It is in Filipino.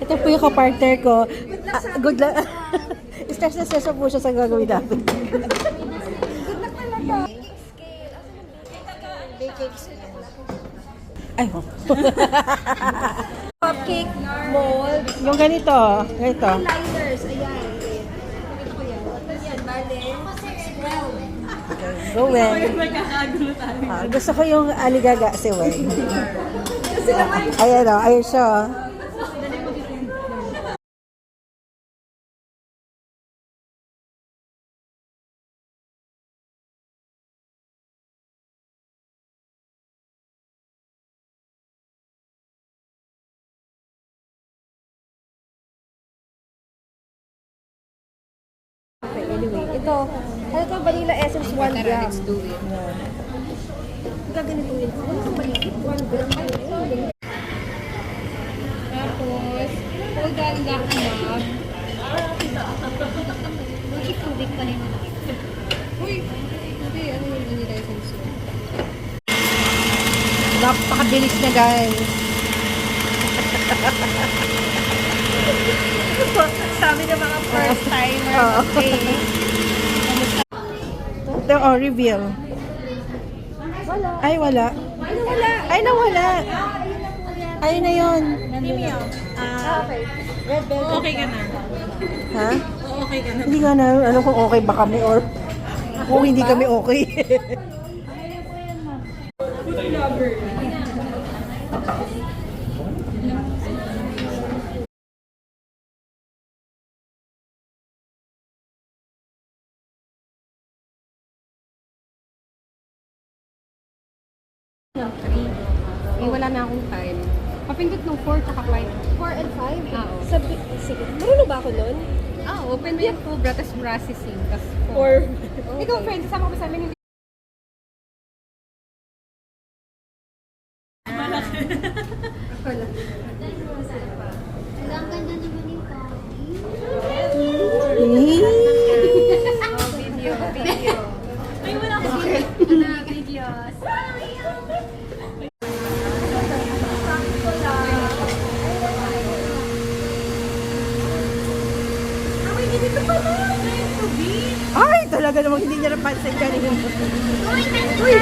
Ito po yung kapartner ko. Good luck. Stress na stress po siya sa gagawin natin. Good luck talaga. Baking scale. Ay, ho. Cupcake mold. Yung ganito. Ganito. Liners. Ayan. Ito ko yan. Ayan, bale. Go, Wen. Gusto ko yung aligaga si Wen. Ayan o. Ayun siya o. Okay, anyway. Ito. Ano ito? Vanilla Essence 1 gram. Let's do it. Gaganituin ko. Ano ang maliit? 1 gram. Tapos, Ugal Gakumab. Bakit tubig pa rin? Uy! Hindi, ano yung vanilla essence yun? Napakabilis na, guys. Sabi ng mga first timer. Okay. Ito, oh, reveal. Wala. Ay, wala. Ay, nawala. Ay, nawala. Ay, na yun. Okay. Red velvet. Okay ka na. Ha? Okay ka na. Hindi nga na, ano kung okay ba kami or kung hindi kami okay. Food lover. Wala na akong time. Papindot ng 4 tsaka 5. 4 and 5? Oo. Sige. Marunong ba ako nun? Open mo yung Cobra, tapos processing, tapos 4. Ikaw, friend, kasama ko sa amin, hindi. Ang ganda naman yung coffee. Video. Ay, wala ko. Videos. Ay, talaga namang hindi niya napansin kanina. Uy,